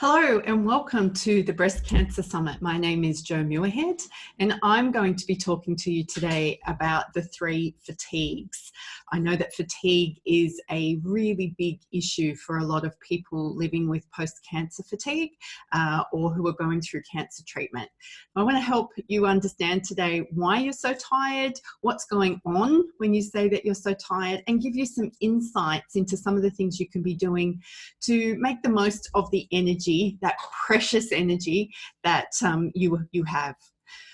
Hello and welcome to the Breast Cancer Summit. My name is Jo Muirhead and I'm going to be talking to you today about the 3 fatigues. I know that fatigue is a really big issue for a lot of people living with post-cancer fatigue or who are going through cancer treatment. I want to help you understand today why you're so tired, what's going on when you say that you're so tired, and give you some insights into some of the things you can be doing to make the most of the energy, that precious energy that you have.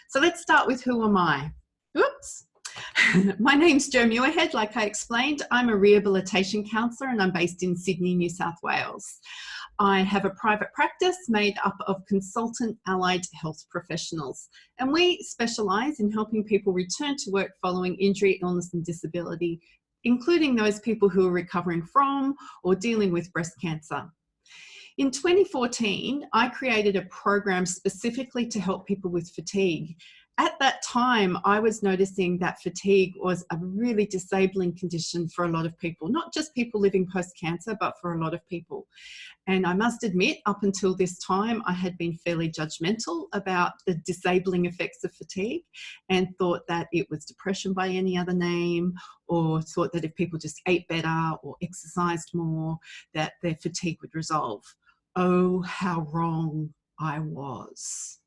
So let's start with who am I? Oops. My name's Jo Muirhead, like I explained. I'm a rehabilitation counsellor and I'm based in Sydney, New South Wales. I have a private practice made up of consultant allied health professionals, and we specialise in helping people return to work following injury, illness and disability, including those people who are recovering from or dealing with breast cancer. In 2014, I created a program specifically to help people with fatigue. At that time, I was noticing that fatigue was a really disabling condition for a lot of people, not just people living post-cancer, but for a lot of people. And I must admit, up until this time, I had been fairly judgmental about the disabling effects of fatigue and thought that it was depression by any other name, or thought that if people just ate better or exercised more, that their fatigue would resolve. Oh, how wrong I was.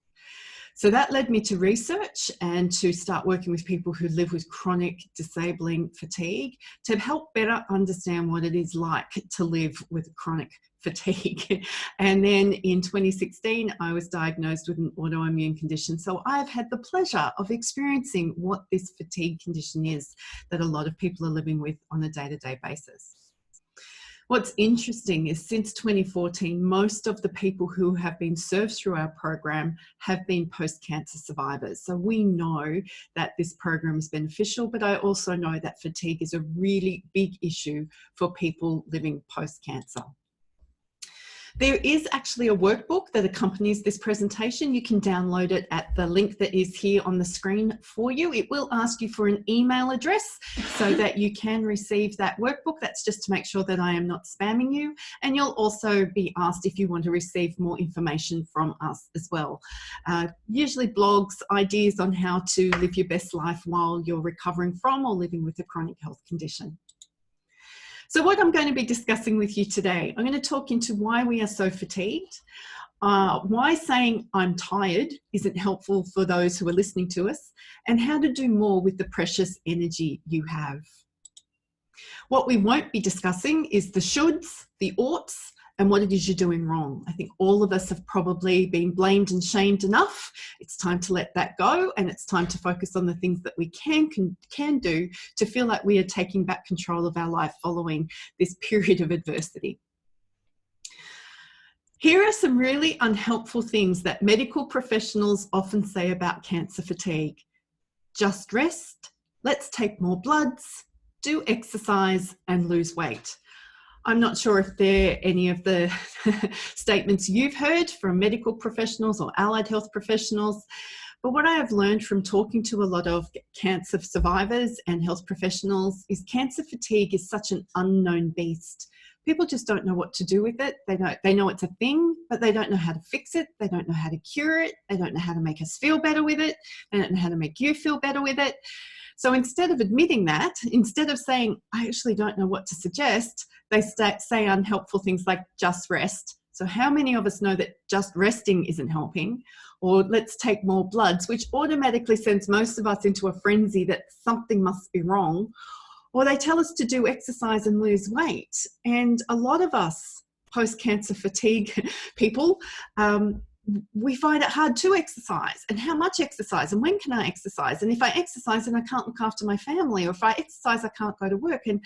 So that led me to research and to start working with people who live with chronic disabling fatigue to help better understand what it is like to live with chronic fatigue. And then in 2016, I was diagnosed with an autoimmune condition. So I've had the pleasure of experiencing what this fatigue condition is that a lot of people are living with on a day-to-day basis. What's interesting is since 2014, most of the people who have been served through our program have been post-cancer survivors. So we know that this program is beneficial, but I also know that fatigue is a really big issue for people living post-cancer. There is actually a workbook that accompanies this presentation. You can download it at the link that is here on the screen for you. It will ask you for an email address so that you can receive that workbook. That's just to make sure that I am not spamming you. And you'll also be asked if you want to receive more information from us as well. Usually blogs, ideas on how to live your best life while you're recovering from or living with a chronic health condition. So what I'm going to be discussing with you today, I'm going to talk into why we are so fatigued, why saying I'm tired isn't helpful for those who are listening to us, and how to do more with the precious energy you have. What we won't be discussing is the shoulds, the oughts, and what it is you're doing wrong. I think all of us have probably been blamed and shamed enough. It's time to let that go, and it's time to focus on the things that we can do to feel like we are taking back control of our life following this period of adversity. Here are some really unhelpful things that medical professionals often say about cancer fatigue. Just rest, let's take more bloods, do exercise, and lose weight. I'm not sure if they're any of the statements you've heard from medical professionals or allied health professionals, but what I have learned from talking to a lot of cancer survivors and health professionals is cancer fatigue is such an unknown beast. People just don't know what to do with it. They know it's a thing, but they don't know how to fix it. They don't know how to cure it. They don't know how to make us feel better with it. They don't know how to make you feel better with it. So instead of admitting that, instead of saying, I actually don't know what to suggest, they say unhelpful things like just rest. So how many of us know that just resting isn't helping? Or let's take more bloods, which automatically sends most of us into a frenzy that something must be wrong. Or they tell us to do exercise and lose weight. And a lot of us post-cancer fatigue people, we find it hard to exercise, and how much exercise, and when can I exercise, and if I exercise and I can't look after my family, or if I exercise I can't go to work, and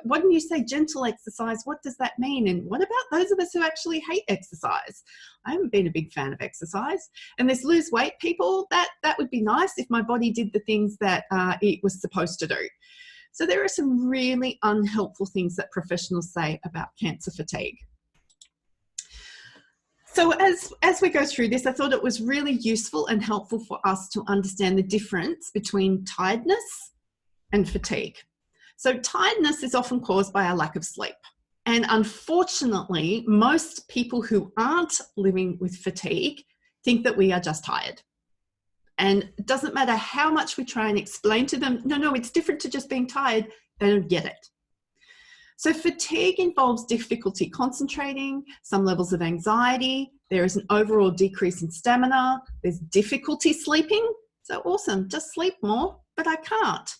what do you say gentle exercise, what does that mean, and what about those of us who actually hate exercise? I haven't been a big fan of exercise. And there's lose weight people, that would be nice if my body did the things that it was supposed to do. So there are some really unhelpful things that professionals say about cancer fatigue. So as we go through this, I thought it was really useful and helpful for us to understand the difference between tiredness and fatigue. So tiredness is often caused by a lack of sleep. And unfortunately, most people who aren't living with fatigue think that we are just tired. And it doesn't matter how much we try and explain to them, no, it's different to just being tired, they don't get it. So fatigue involves difficulty concentrating, some levels of anxiety, there is an overall decrease in stamina, there's difficulty sleeping, so awesome, just sleep more, but I can't.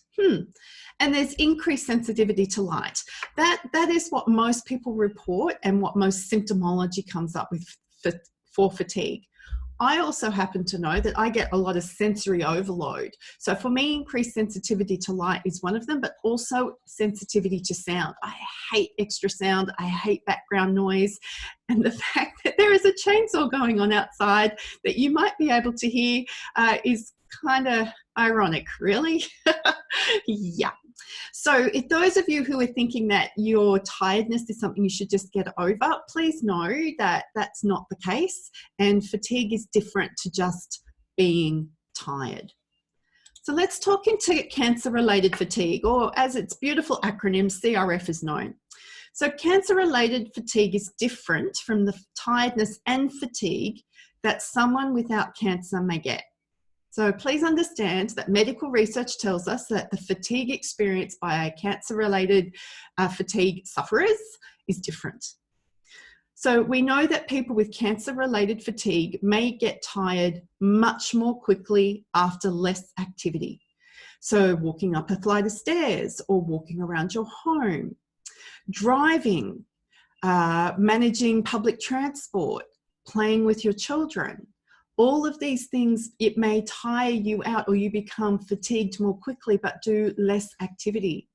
And there's increased sensitivity to light. That is what most people report and what most symptomology comes up with for fatigue. I also happen to know that I get a lot of sensory overload. So for me, increased sensitivity to light is one of them, but also sensitivity to sound. I hate extra sound. I hate background noise. And the fact that there is a chainsaw going on outside that you might be able to hear is kind of ironic, really. Yeah. So if those of you who are thinking that your tiredness is something you should just get over, please know that that's not the case, and fatigue is different to just being tired. So let's talk into cancer-related fatigue, or as its beautiful acronym, CRF is known. So cancer-related fatigue is different from the tiredness and fatigue that someone without cancer may get. So please understand that medical research tells us that the fatigue experienced by cancer-related fatigue sufferers is different. So we know that people with cancer-related fatigue may get tired much more quickly after less activity. So walking up a flight of stairs or walking around your home, driving, managing public transport, playing with your children. All of these things, it may tire you out or you become fatigued more quickly but do less activity.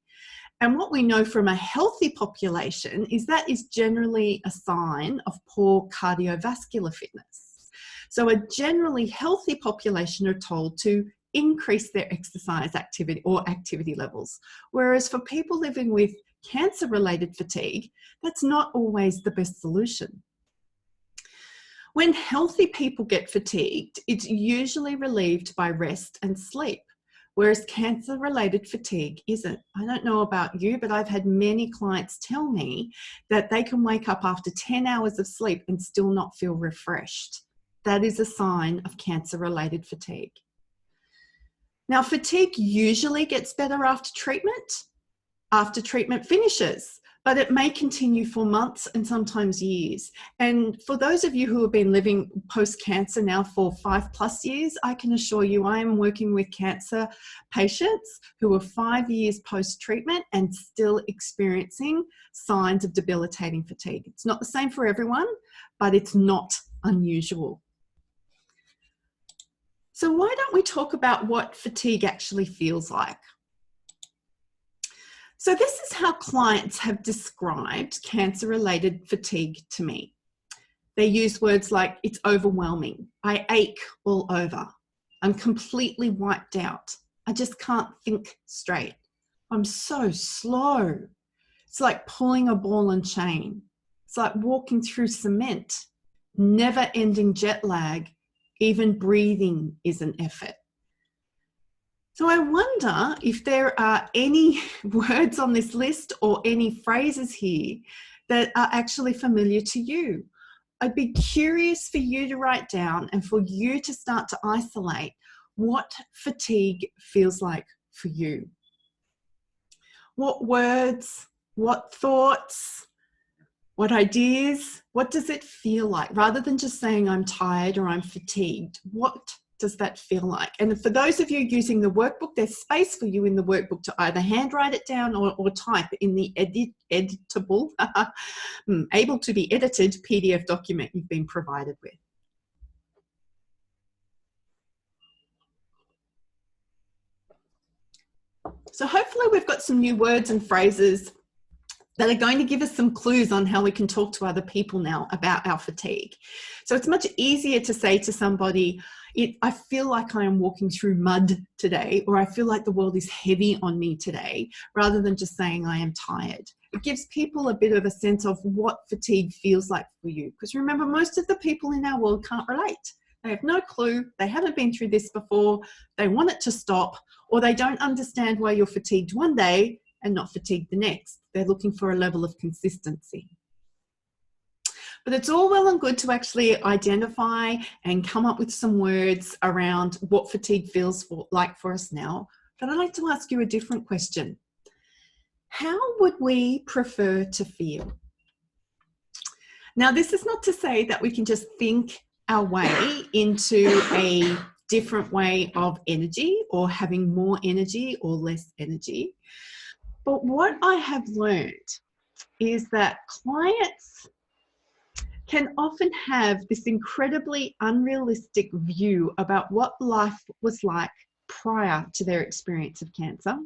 And what we know from a healthy population is that is generally a sign of poor cardiovascular fitness. So a generally healthy population are told to increase their exercise activity or activity levels. Whereas for people living with cancer-related fatigue, that's not always the best solution. When healthy people get fatigued, it's usually relieved by rest and sleep, whereas cancer-related fatigue isn't. I don't know about you, but I've had many clients tell me that they can wake up after 10 hours of sleep and still not feel refreshed. That is a sign of cancer-related fatigue. Now, fatigue usually gets better after treatment finishes, but it may continue for months and sometimes years. And for those of you who have been living post-cancer now for 5+ years, I can assure you I am working with cancer patients who are 5 years post-treatment and still experiencing signs of debilitating fatigue. It's not the same for everyone, but it's not unusual. So why don't we talk about what fatigue actually feels like? So this is how clients have described cancer-related fatigue to me. They use words like, it's overwhelming, I ache all over, I'm completely wiped out, I just can't think straight, I'm so slow, it's like pulling a ball and chain, it's like walking through cement, never-ending jet lag, even breathing is an effort. So I wonder if there are any words on this list or any phrases here that are actually familiar to you. I'd be curious for you to write down and for you to start to isolate what fatigue feels like for you. What words, what thoughts, what ideas, what does it feel like? Rather than just saying I'm tired or I'm fatigued, what does that feel like? And for those of you using the workbook, there's space for you in the workbook to either handwrite it down or type in the editable, able to be edited PDF document you've been provided with. So hopefully we've got some new words and phrases that are going to give us some clues on how we can talk to other people now about our fatigue. So it's much easier to say to somebody, I feel like I am walking through mud today, or I feel like the world is heavy on me today, rather than just saying I am tired. It gives people a bit of a sense of what fatigue feels like for you. Because remember, most of the people in our world can't relate. They have no clue, they haven't been through this before, they want it to stop, or they don't understand why you're fatigued one day and not fatigued the next. They're looking for a level of consistency. But it's all well and good to actually identify and come up with some words around what fatigue feels like for us now. But I'd like to ask you a different question. How would we prefer to feel? Now, this is not to say that we can just think our way into a different way of energy or having more energy or less energy. But what I have learned is that clients can often have this incredibly unrealistic view about what life was like prior to their experience of cancer,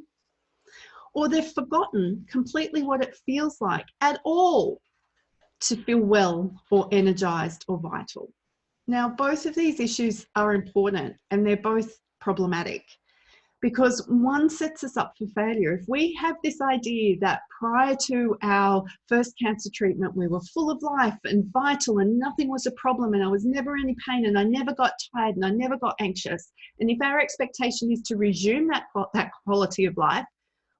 or they've forgotten completely what it feels like at all to feel well or energized or vital. Now, both of these issues are important and they're both problematic, because one sets us up for failure. If we have this idea that prior to our first cancer treatment, we were full of life and vital and nothing was a problem and I was never in any pain and I never got tired and I never got anxious. And if our expectation is to resume that quality of life,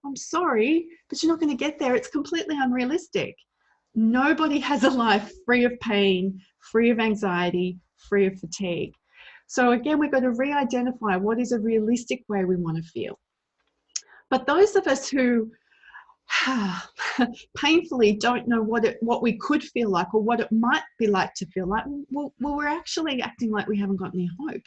I'm sorry, but you're not going to get there. It's completely unrealistic. Nobody has a life free of pain, free of anxiety, free of fatigue. So again, we've got to re-identify what is a realistic way we want to feel. But those of us who painfully don't know what we could feel like or what it might be like to feel like, well, we're actually acting like we haven't got any hope.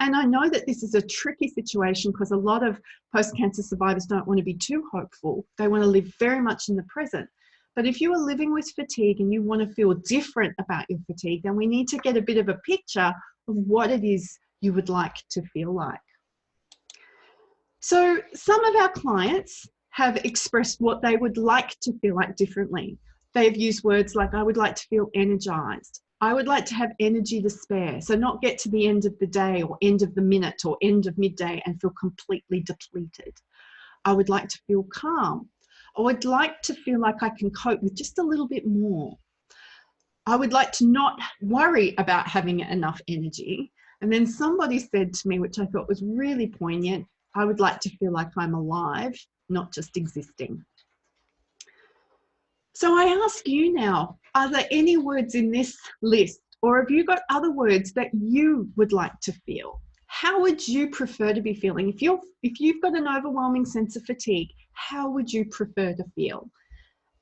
And I know that this is a tricky situation because a lot of post-cancer survivors don't want to be too hopeful. They want to live very much in the present. But if you are living with fatigue and you want to feel different about your fatigue, then we need to get a bit of a picture of what it is you would like to feel like. So some of our clients have expressed what they would like to feel like differently. They've used words like, I would like to feel energized. I would like to have energy to spare. So not get to the end of the day or end of the minute or end of midday and feel completely depleted. I would like to feel calm. I would like to feel like I can cope with just a little bit more. I would like to not worry about having enough energy. And then somebody said to me, which I thought was really poignant, I would like to feel like I'm alive, not just existing. So I ask you now, are there any words in this list, or have you got other words that you would like to feel? How would you prefer to be feeling? If you've got an overwhelming sense of fatigue, how would you prefer to feel?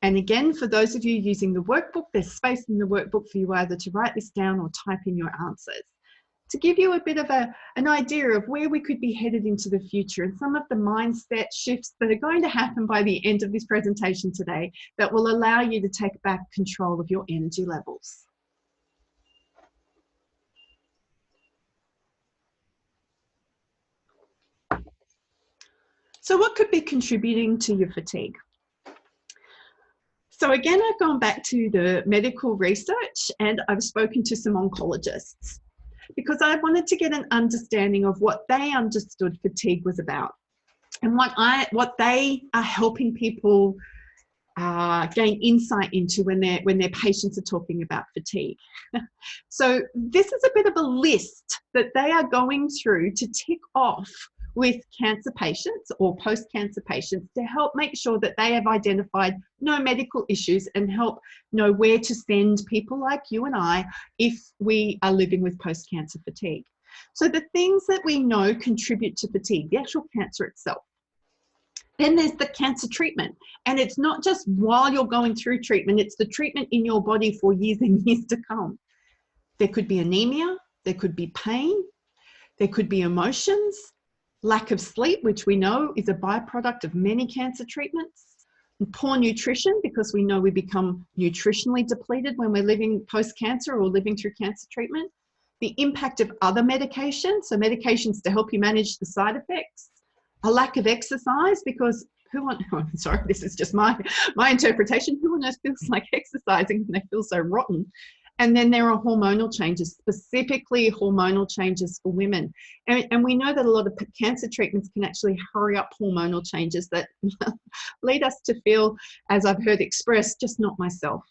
And again, for those of you using the workbook, there's space in the workbook for you either to write this down or type in your answers, to give you a bit of an idea of where we could be headed into the future and some of the mindset shifts that are going to happen by the end of this presentation today that will allow you to take back control of your energy levels. So what could be contributing to your fatigue? So again, I've gone back to the medical research and I've spoken to some oncologists because I wanted to get an understanding of what they understood fatigue was about and what they are helping people gain insight into when their patients are talking about fatigue. So this is a bit of a list that they are going through to tick off with cancer patients or post-cancer patients to help make sure that they have identified no medical issues and help know where to send people like you and I if we are living with post-cancer fatigue. So the things that we know contribute to fatigue, the actual cancer itself. Then there's the cancer treatment. And it's not just while you're going through treatment, it's the treatment in your body for years and years to come. There could be anemia, there could be pain, there could be emotions, lack of sleep, which we know is a byproduct of many cancer treatments, and poor nutrition, because we know we become nutritionally depleted when we're living post-cancer or living through cancer treatment, the impact of other medications, so medications to help you manage the side effects, a lack of exercise, because sorry, this is just my interpretation, who on earth feels like exercising when they feel so rotten? And then there are hormonal changes, specifically hormonal changes for women. And we know that a lot of cancer treatments can actually hurry up hormonal changes that lead us to feel, as I've heard expressed, just not myself.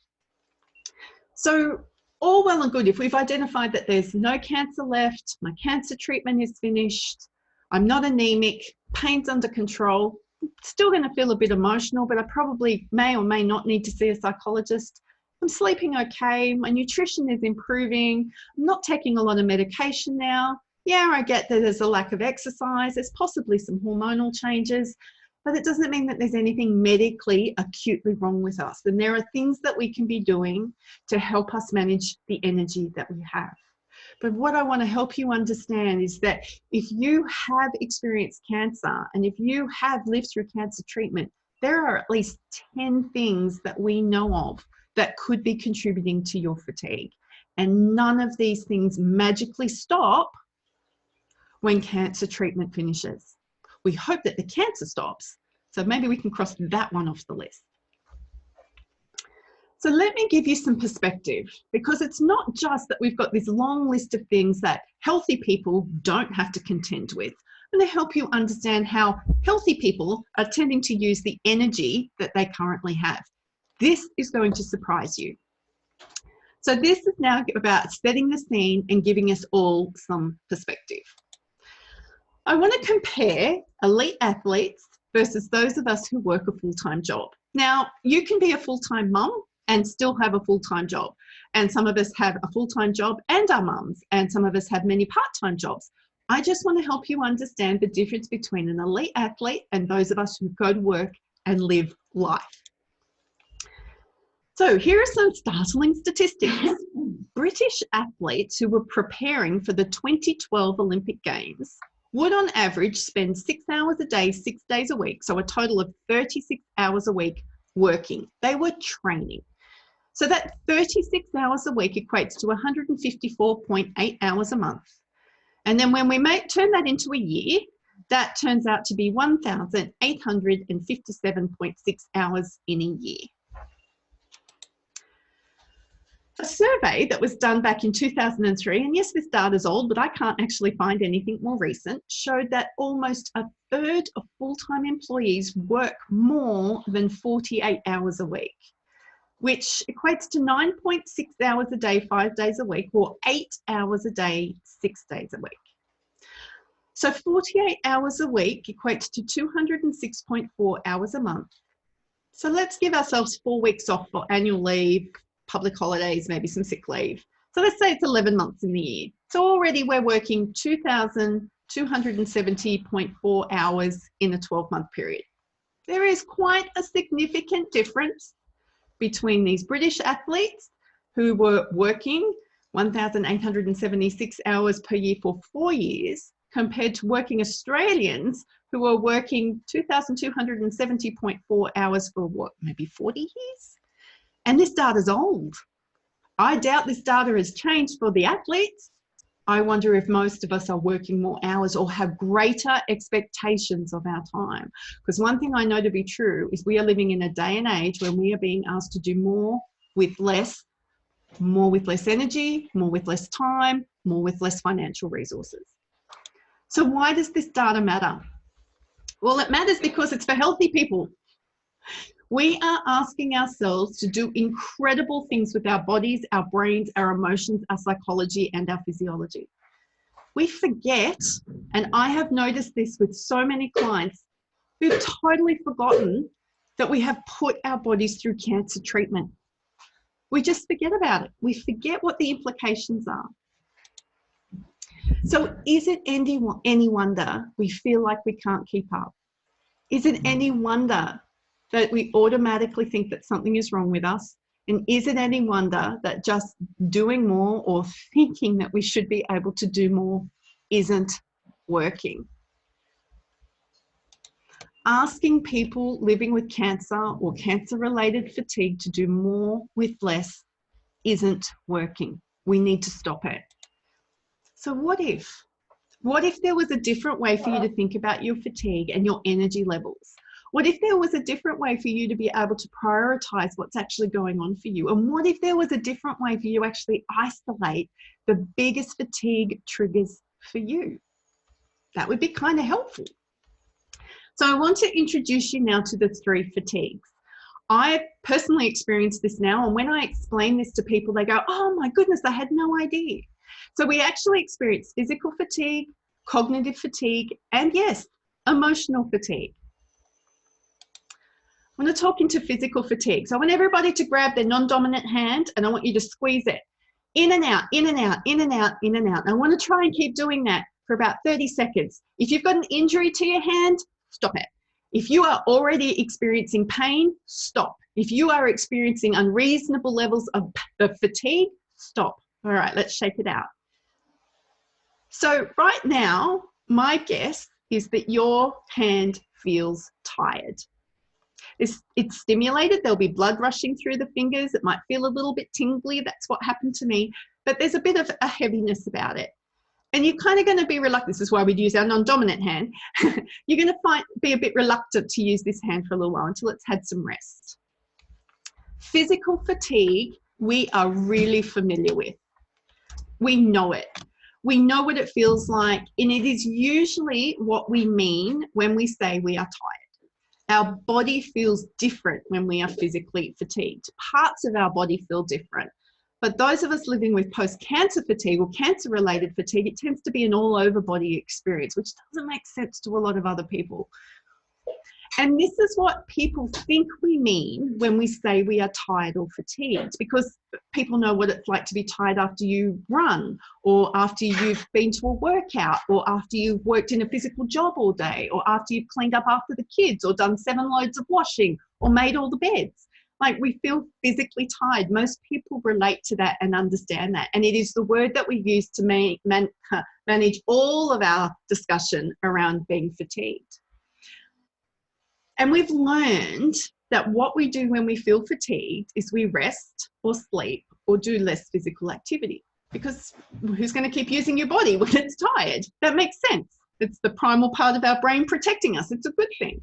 So all well and good, if we've identified that there's no cancer left, my cancer treatment is finished, I'm not anemic, pain's under control, still going to feel a bit emotional, but I probably may or may not need to see a psychologist. I'm sleeping okay. My nutrition is improving. I'm not taking a lot of medication now. Yeah, I get that there's a lack of exercise. There's possibly some hormonal changes, but it doesn't mean that there's anything medically acutely wrong with us. And there are things that we can be doing to help us manage the energy that we have. But what I want to help you understand is that if you have experienced cancer and if you have lived through cancer treatment, there are at least 10 things that we know of that could be contributing to your fatigue. And none of these things magically stop when cancer treatment finishes. We hope that the cancer stops, so maybe we can cross that one off the list. So let me give you some perspective, because it's not just that we've got this long list of things that healthy people don't have to contend with. I'm going to help you understand how healthy people are tending to use the energy that they currently have. This is going to surprise you. So this is now about setting the scene and giving us all some perspective. I want to compare elite athletes versus those of us who work a full-time job. Now, you can be a full-time mum and still have a full-time job. And some of us have a full-time job and are mums, and some of us have many part-time jobs. I just want to help you understand the difference between an elite athlete and those of us who go to work and live life. So here are some startling statistics. British athletes who were preparing for the 2012 Olympic Games would on average spend 6 hours a day, 6 days a week, so a total of 36 hours a week working. They were training. So that 36 hours a week equates to 154.8 hours a month. And then when we turn that into a year, that turns out to be 1,857.6 hours in a year. A survey that was done back in 2003, and yes, this data is old, but I can't actually find anything more recent, showed that almost a third of full-time employees work more than 48 hours a week, which equates to 9.6 hours a day, 5 days a week, or 8 hours a day, 6 days a week. So 48 hours a week equates to 206.4 hours a month. So let's give ourselves 4 weeks off for annual leave, public holidays, maybe some sick leave. So let's say it's 11 months in the year. So already we're working 2,270.4 hours in a 12-month period. There is quite a significant difference between these British athletes who were working 1,876 hours per year for 4 years compared to working Australians who were working 2,270.4 hours for what, maybe 40 years? And this data is old. I doubt this data has changed for the athletes. I wonder if most of us are working more hours or have greater expectations of our time. Because one thing I know to be true is we are living in a day and age when we are being asked to do more with less energy, more with less time, more with less financial resources. So why does this data matter? Well, it matters because it's for healthy people. We are asking ourselves to do incredible things with our bodies, our brains, our emotions, our psychology, and our physiology. We forget, and I have noticed this with so many clients who've totally forgotten that we have put our bodies through cancer treatment. We just forget about it. We forget what the implications are. So is it any wonder we feel like we can't keep up? Is it any wonder that we automatically think that something is wrong with us? And is it any wonder that just doing more or thinking that we should be able to do more isn't working? Asking people living with cancer or cancer-related fatigue to do more with less isn't working. We need to stop it. So what if? What if there was a different way for you to think about your fatigue and your energy levels? What if there was a different way for you to be able to prioritize what's actually going on for you? And what if there was a different way for you to actually isolate the biggest fatigue triggers for you? That would be kind of helpful. So I want to introduce you now to the 3 fatigues. I personally experienced this now, and when I explain this to people, they go, oh my goodness, I had no idea. So we actually experience physical fatigue, cognitive fatigue, and yes, emotional fatigue. I want to talk into physical fatigue. So I want everybody to grab their non-dominant hand and I want you to squeeze it in and out, in and out, in and out, in and out. And I want to try and keep doing that for about 30 seconds. If you've got an injury to your hand, stop it. If you are already experiencing pain, stop. If you are experiencing unreasonable levels of fatigue, stop. All right, let's shake it out. So right now, my guess is that your hand feels tired. It's stimulated. There'll be blood rushing through the fingers. It might feel a little bit tingly. That's what happened to me. But there's a bit of a heaviness about it. And you're kind of going to be reluctant. This is why we'd use our non-dominant hand. You're going to be a bit reluctant to use this hand for a little while until it's had some rest. Physical fatigue, we are really familiar with. We know it. We know what it feels like, and it is usually what we mean when we say we are tired. Our body feels different when we are physically fatigued. Parts of our body feel different. But those of us living with post-cancer fatigue or cancer-related fatigue, it tends to be an all-over body experience, which doesn't make sense to a lot of other people. And this is what people think we mean when we say we are tired or fatigued, because people know what it's like to be tired after you run, or after you've been to a workout, or after you've worked in a physical job all day, or after you've cleaned up after the kids, or done 7 loads of washing, or made all the beds. Like, we feel physically tired. Most people relate to that and understand that. And it is the word that we use to manage all of our discussion around being fatigued. And we've learned that what we do when we feel fatigued is we rest or sleep or do less physical activity, because who's going to keep using your body when it's tired? That makes sense. It's the primal part of our brain protecting us. It's a good thing.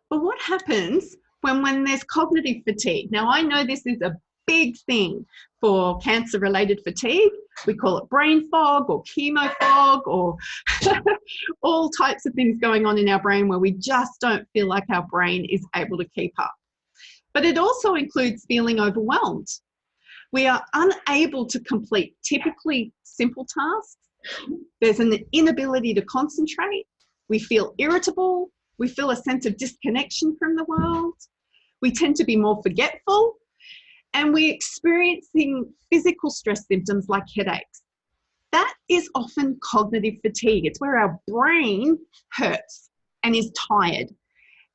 But what happens when there's cognitive fatigue? Now, I know this is a big thing for cancer-related fatigue. We call it brain fog or chemo fog, or all types of things going on in our brain where we just don't feel like our brain is able to keep up. But it also includes feeling overwhelmed. We are unable to complete typically simple tasks. There's an inability to concentrate. We feel irritable. We feel a sense of disconnection from the world. We tend to be more forgetful. And we're experiencing physical stress symptoms like headaches. That is often cognitive fatigue. It's where our brain hurts and is tired.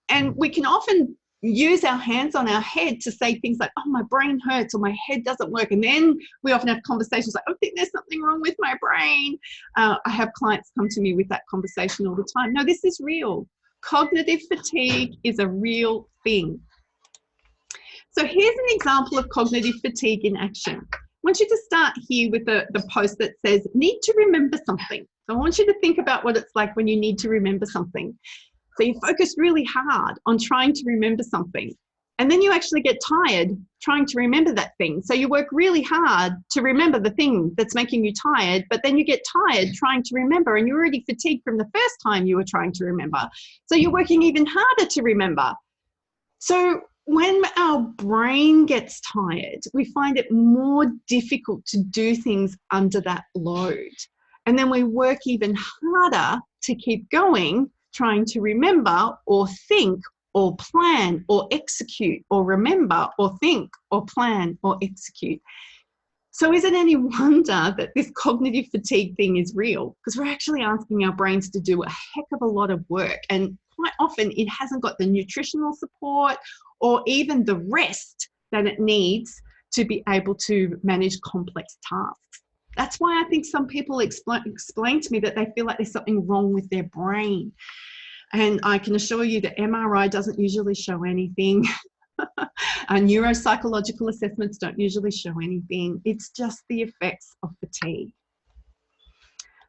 And we can often use our hands on our head to say things like, oh, my brain hurts, or my head doesn't work. And then we often have conversations like, I think there's something wrong with my brain. I have clients come to me with that conversation all the time. No, this is real. Cognitive fatigue is a real thing. So here's an example of cognitive fatigue in action. I want you to start here with the post that says, need to remember something. So I want you to think about what it's like when you need to remember something. So you focus really hard on trying to remember something, and then you actually get tired trying to remember that thing. So you work really hard to remember the thing that's making you tired, but then you get tired trying to remember, and you're already fatigued from the first time you were trying to remember. So you're working even harder to remember. So when our brain gets tired, we find it more difficult to do things under that load. And then we work even harder to keep going, trying to remember or think or plan or execute, or remember or think or plan or execute. So is it any wonder that this cognitive fatigue thing is real? Because we're actually asking our brains to do a heck of a lot of work, and quite often it hasn't got the nutritional support or even the rest that it needs to be able to manage complex tasks. That's why I think some people explain to me that they feel like there's something wrong with their brain. And I can assure you that MRI doesn't usually show anything. Neuropsychological assessments don't usually show anything. It's just the effects of fatigue.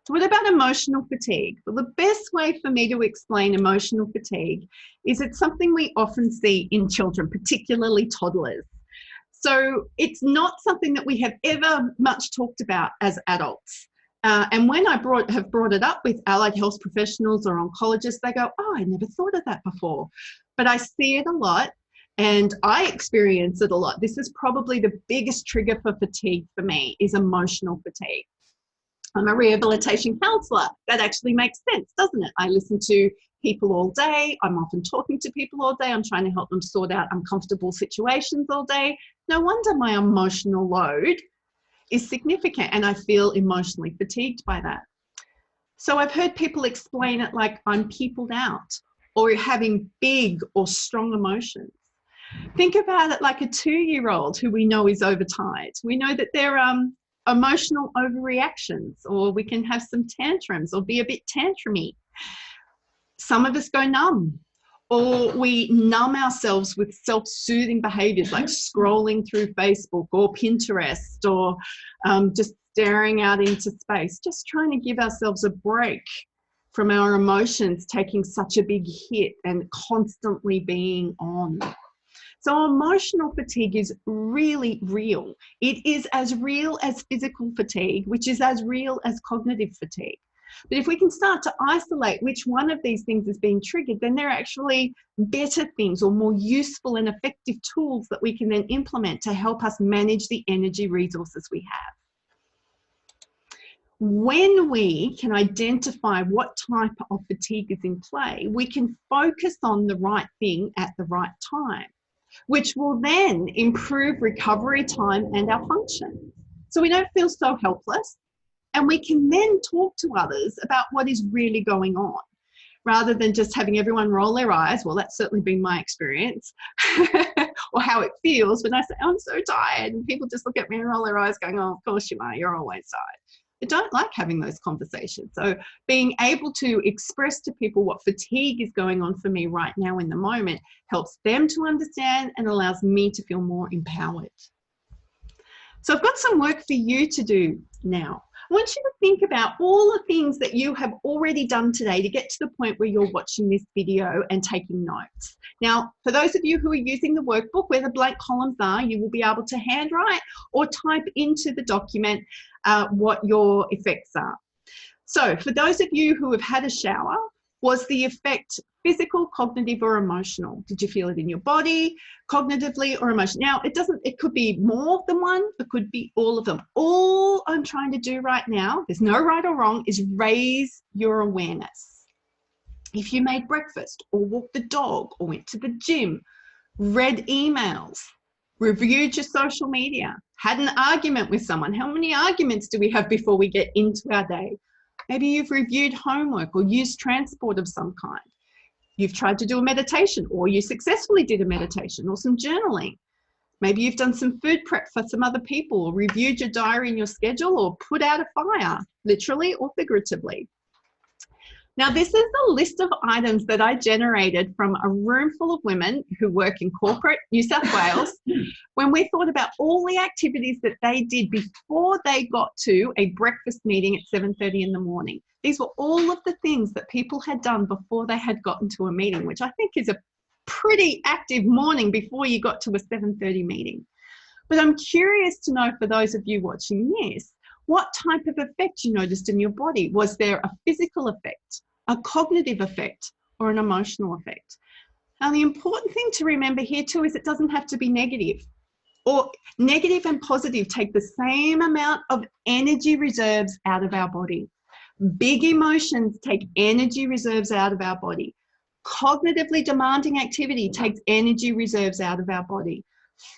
So what about emotional fatigue? Well, the best way for me to explain emotional fatigue is it's something we often see in children, particularly toddlers. So it's not something that we have ever much talked about as adults. And when I have brought it up with allied health professionals or oncologists, they go, oh, I never thought of that before. But I see it a lot, and I experience it a lot. This is probably the biggest trigger for fatigue for me, is emotional fatigue. I'm a rehabilitation counsellor. That actually makes sense, doesn't it? I listen to people all day. I'm often talking to people all day. I'm trying to help them sort out uncomfortable situations all day. No wonder my emotional load is significant and I feel emotionally fatigued by that. So I've heard people explain it like I'm peopled out or having big or strong emotions. Think about it like a 2-year-old who we know is overtired. We know that they're emotional overreactions, or we can have some tantrums or be a bit tantrumy. Some of us go numb, or we numb ourselves with self-soothing behaviors like scrolling through Facebook or Pinterest, or just staring out into space, just trying to give ourselves a break from our emotions taking such a big hit and constantly being on. So emotional fatigue is really real. It is as real as physical fatigue, which is as real as cognitive fatigue. But if we can start to isolate which one of these things is being triggered, then there are actually better things or more useful and effective tools that we can then implement to help us manage the energy resources we have. When we can identify what type of fatigue is in play, we can focus on the right thing at the right time, which will then improve recovery time and our function. So we don't feel so helpless, and we can then talk to others about what is really going on, rather than just having everyone roll their eyes. Well, that's certainly been my experience, or how it feels when I say, I'm so tired, and people just look at me and roll their eyes going, oh, of course you are, you're always tired. I don't like having those conversations. So being able to express to people what fatigue is going on for me right now in the moment helps them to understand and allows me to feel more empowered. So I've got some work for you to do now. I want you to think about all the things that you have already done today to get to the point where you're watching this video and taking notes. Now, for those of you who are using the workbook where the blank columns are, you will be able to handwrite or type into the document what your effects are. So for those of you who have had a shower, was the effect physical, cognitive, or emotional? Did you feel it in your body, cognitively, or emotionally? Now, it could be more than one, it could be all of them. All I'm trying to do right now, there's no right or wrong, is raise your awareness. If you made breakfast, or walked the dog, or went to the gym, read emails, reviewed your social media, had an argument with someone. How many arguments do we have before we get into our day? Maybe you've reviewed homework or used transport of some kind. You've tried to do a meditation, or you successfully did a meditation, or some journaling. Maybe you've done some food prep for some other people, or reviewed your diary and your schedule, or put out a fire, literally or figuratively. Now, this is a list of items that I generated from a room full of women who work in corporate New South Wales, when we thought about all the activities that they did before they got to a breakfast meeting at 7:30 in the morning. These were all of the things that people had done before they had gotten to a meeting, which I think is a pretty active morning before you got to a 7:30 meeting. But I'm curious to know, for those of you watching this, what type of effect you noticed in your body. Was there a physical effect, a cognitive effect, or an emotional effect? Now, the important thing to remember here too is it doesn't have to be negative. Or negative and positive take the same amount of energy reserves out of our body. Big emotions take energy reserves out of our body. Cognitively demanding activity takes energy reserves out of our body.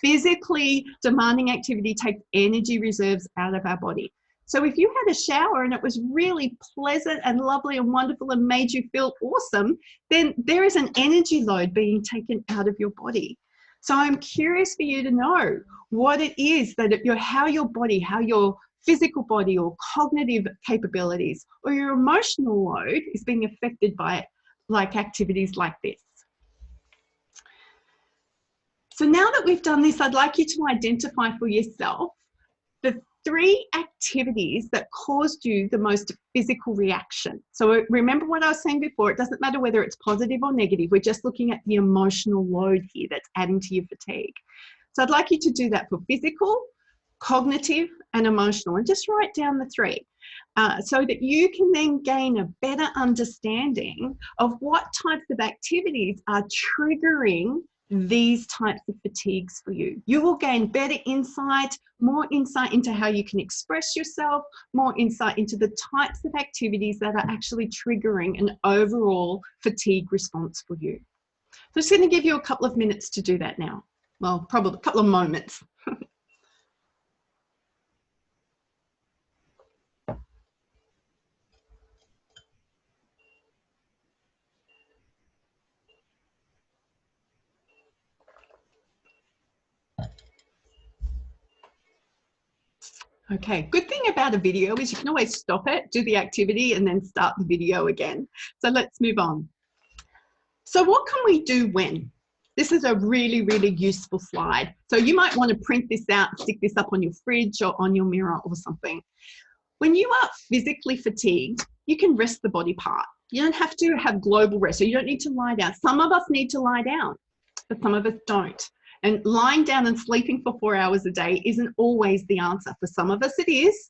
Physically demanding activity takes energy reserves out of our body. So if you had a shower and it was really pleasant and lovely and wonderful and made you feel awesome, then there is an energy load being taken out of your body. So I'm curious for you to know what it is that how your body, how your physical body or cognitive capabilities or your emotional load is being affected by like activities like this. So now that we've done this, I'd like you to identify for yourself the 3 activities that caused you the most physical reaction. So remember what I was saying before, it doesn't matter whether it's positive or negative, we're just looking at the emotional load here that's adding to your fatigue. So I'd like you to do that for physical, cognitive, and emotional, and just write down the 3 so that you can then gain a better understanding of what types of activities are triggering these types of fatigues for you. You will gain better insight, more insight into how you can express yourself, more insight into the types of activities that are actually triggering an overall fatigue response for you. So I'm just going to give you a couple of minutes to do that now. Well, probably a couple of moments. Okay, good thing about a video is you can always stop it, do the activity, and then start the video again. So let's move on. So what can we do when? This is a really, really useful slide. So you might want to print this out, stick this up on your fridge or on your mirror or something. When you are physically fatigued, you can rest the body part. You don't have to have global rest, so you don't need to lie down. Some of us need to lie down, but some of us don't. And lying down and sleeping for 4 hours a day isn't always the answer. For some of us it is,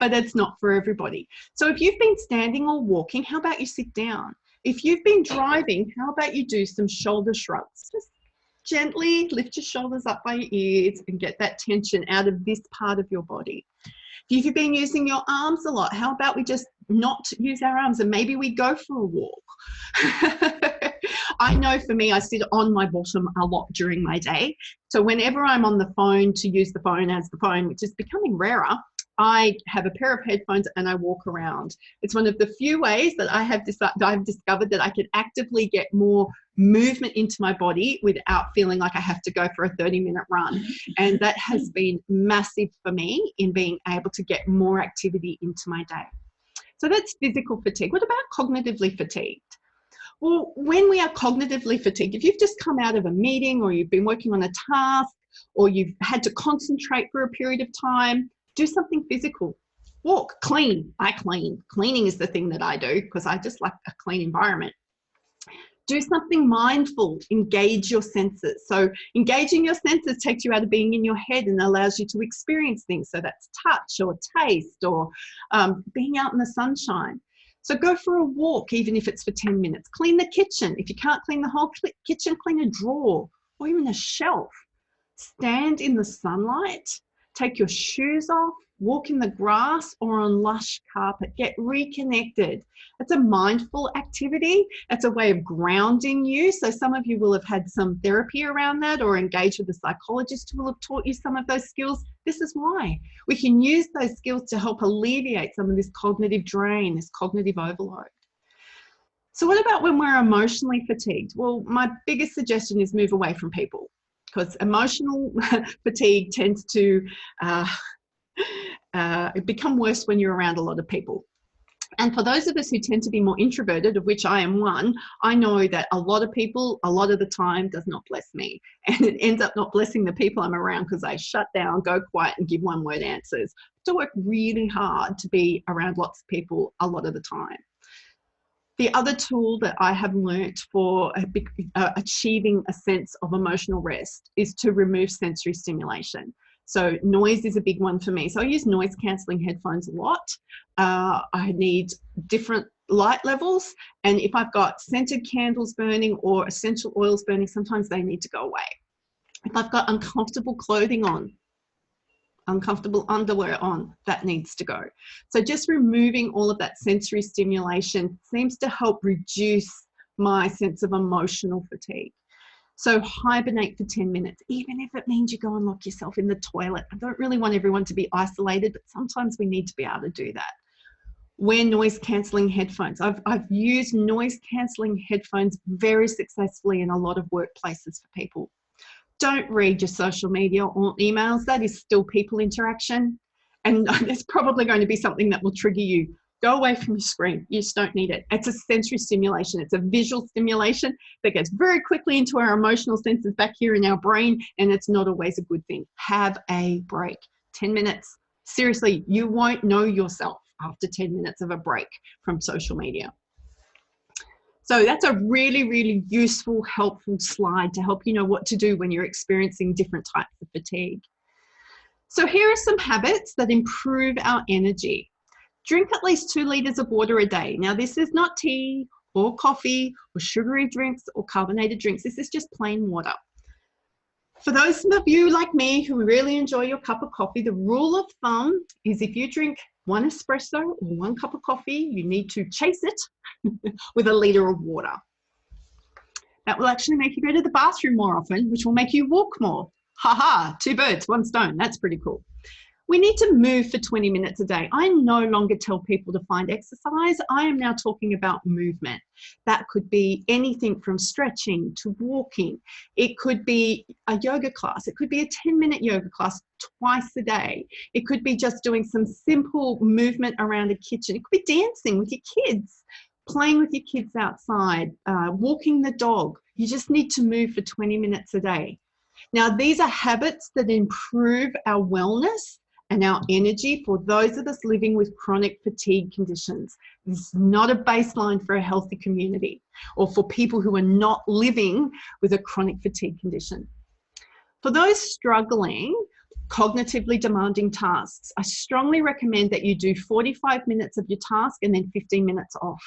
but it's not for everybody. So if you've been standing or walking, how about you sit down? If you've been driving, how about you do some shoulder shrugs? Just gently lift your shoulders up by your ears and get that tension out of this part of your body. If you've been using your arms a lot, how about we just not use our arms and maybe we go for a walk? I know for me, I sit on my bottom a lot during my day. So whenever I'm on the phone to use the phone as the phone, which is becoming rarer, I have a pair of headphones and I walk around. It's one of the few ways that I've discovered that I can actively get more movement into my body without feeling like I have to go for a 30-minute run. And that has been massive for me in being able to get more activity into my day. So that's physical fatigue. What about cognitively fatigued? Well, when we are cognitively fatigued, if you've just come out of a meeting or you've been working on a task or you've had to concentrate for a period of time, do something physical. Walk, clean. I clean. Cleaning is the thing that I do because I just like a clean environment. Do something mindful. Engage your senses. So engaging your senses takes you out of being in your head and allows you to experience things. So that's touch or taste or being out in the sunshine. So go for a walk, even if it's for 10 minutes. Clean the kitchen. If you can't clean the whole kitchen, clean a drawer or even a shelf. Stand in the sunlight. Take your shoes off, walk in the grass or on lush carpet, get reconnected. It's a mindful activity. It's a way of grounding you. So some of you will have had some therapy around that or engaged with a psychologist who will have taught you some of those skills. This is why. We can use those skills to help alleviate some of this cognitive drain, this cognitive overload. So what about when we're emotionally fatigued? Well, my biggest suggestion is move away from people, because emotional fatigue tends to become worse when you're around a lot of people. And for those of us who tend to be more introverted, of which I am one, I know that a lot of people, a lot of the time, does not bless me. And it ends up not blessing the people I'm around because I shut down, go quiet, and give one-word answers. So I work really hard to be around lots of people a lot of the time. The other tool that I have learnt for achieving a sense of emotional rest is to remove sensory stimulation. So noise is a big one for me. So I use noise cancelling headphones a lot. I need different light levels. And if I've got scented candles burning or essential oils burning, sometimes they need to go away. If I've got uncomfortable clothing on, uncomfortable underwear on, that needs to go. So just removing all of that sensory stimulation seems to help reduce my sense of emotional fatigue. So hibernate for 10 minutes, even if it means you go and lock yourself in the toilet. I don't really want everyone to be isolated, but sometimes we need to be able to do that. Wear noise cancelling headphones. I've used noise cancelling headphones very successfully in a lot of workplaces for people. Don't read your social media or emails. That is still people interaction. And there's probably going to be something that will trigger you. Go away from your screen. You just don't need it. It's a sensory stimulation. It's a visual stimulation that gets very quickly into our emotional senses back here in our brain, and it's not always a good thing. Have a break. 10 minutes. Seriously, you won't know yourself after 10 minutes of a break from social media. So that's a really, really useful, helpful slide to help you know what to do when you're experiencing different types of fatigue. So here are some habits that improve our energy. Drink at least 2 litres of water a day. Now, this is not tea or coffee or sugary drinks or carbonated drinks. This is just plain water. For those of you like me who really enjoy your cup of coffee, the rule of thumb is if you drink 1 espresso or 1 cup of coffee, you need to chase it with a litre of water. That will actually make you go to the bathroom more often, which will make you walk more. Ha ha, 2 birds, 1 stone. That's pretty cool. We need to move for 20 minutes a day. I no longer tell people to find exercise. I am now talking about movement. That could be anything from stretching to walking. It could be a yoga class. It could be a 10-minute yoga class twice a day. It could be just doing some simple movement around a kitchen. It could be dancing with your kids, playing with your kids outside, walking the dog. You just need to move for 20 minutes a day. Now, these are habits that improve our wellness and our energy for those of us living with chronic fatigue conditions. This is not a baseline for a healthy community or for people who are not living with a chronic fatigue condition. For those struggling cognitively demanding tasks, I strongly recommend that you do 45 minutes of your task and then 15 minutes off.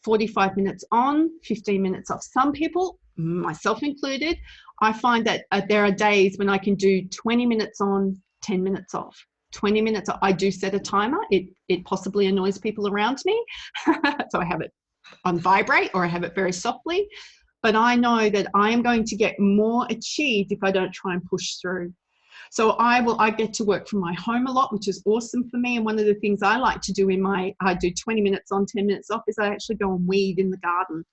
45 minutes on, 15 minutes off. Some people, myself included, I find that there are days when I can do 20 minutes on, 10 minutes off. 20 minutes, I do set a timer. It possibly annoys people around me. So I have it on vibrate or I have it very softly. But I know that I am going to get more achieved if I don't try and push through. So I get to work from my home a lot, which is awesome for me. And one of the things I like to do I do 20 minutes on, 10 minutes off, is I actually go and weed in the garden.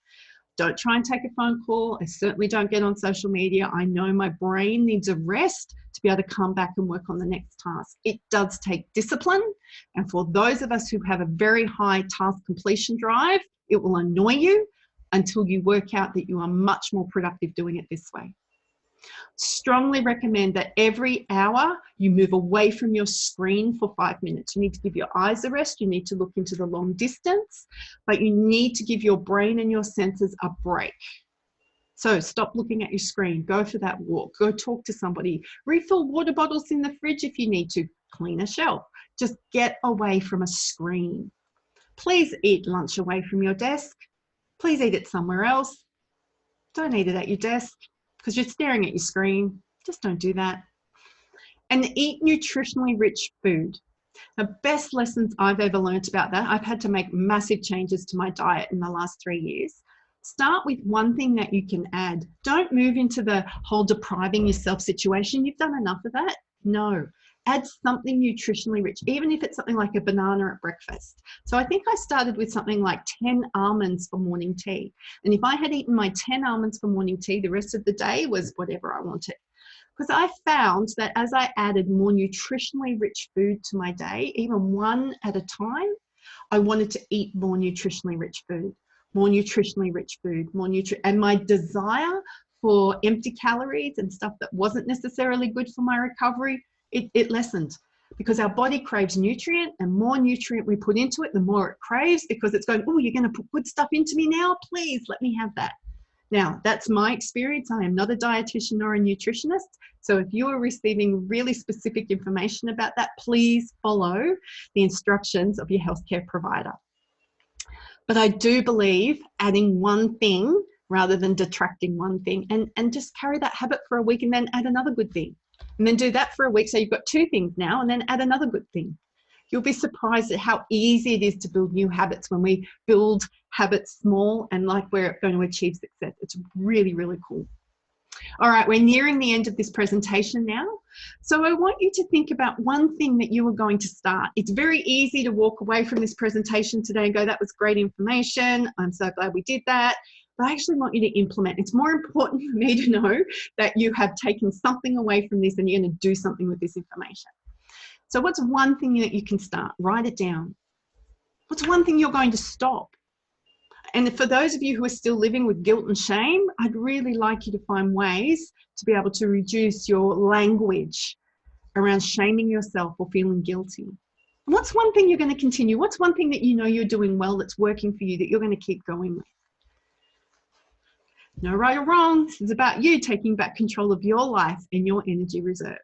Don't try and take a phone call. I certainly don't get on social media. I know my brain needs a rest to be able to come back and work on the next task. It does take discipline. And for those of us who have a very high task completion drive, it will annoy you until you work out that you are much more productive doing it this way. Strongly recommend that every hour you move away from your screen for 5 minutes. You need to give your eyes a rest. You need to look into the long distance, but you need to give your brain and your senses a break. So stop looking at your screen, go for that walk, go talk to somebody, refill water bottles in the fridge if you need to, clean a shelf. Just get away from a screen. Please eat lunch away from your desk. Please eat it somewhere else. Don't eat it at your desk, because you're staring at your screen. Just don't do that. And eat nutritionally rich food. The best lessons I've ever learned about that, I've had to make massive changes to my diet in the last 3 years. Start with one thing that you can add. Don't move into the whole depriving yourself situation. You've done enough of that. No. Add something nutritionally rich, even if it's something like a banana at breakfast. So I think I started with something like 10 almonds for morning tea. And if I had eaten my 10 almonds for morning tea, the rest of the day was whatever I wanted. Because I found that as I added more nutritionally rich food to my day, even one at a time, I wanted to eat more nutritionally rich food, more nutritionally rich food, and my desire for empty calories and stuff that wasn't necessarily good for my recovery, it lessened, because our body craves nutrient, and more nutrient we put into it, the more it craves, because it's going, oh, you're going to put good stuff into me now? Please let me have that. Now, that's my experience. I am not a dietitian or a nutritionist. So if you are receiving really specific information about that, please follow the instructions of your healthcare provider. But I do believe adding one thing rather than detracting one thing, and just carry that habit for a week and then add another good thing. And then do that for a week. So you've got 2 things now, and then add another good thing. You'll be surprised at how easy it is to build new habits when we build habits small and like we're going to achieve success. It's really, really cool. All right, we're nearing the end of this presentation now. So I want you to think about one thing that you are going to start. It's very easy to walk away from this presentation today and go, that was great information. I'm so glad we did that. But I actually want you to implement. It's more important for me to know that you have taken something away from this and you're going to do something with this information. So what's one thing that you can start? Write it down. What's one thing you're going to stop? And for those of you who are still living with guilt and shame, I'd really like you to find ways to be able to reduce your language around shaming yourself or feeling guilty. And what's one thing you're going to continue? What's one thing that you know you're doing well that's working for you that you're going to keep going with? No right or wrong. This is about you taking back control of your life and your energy reserve.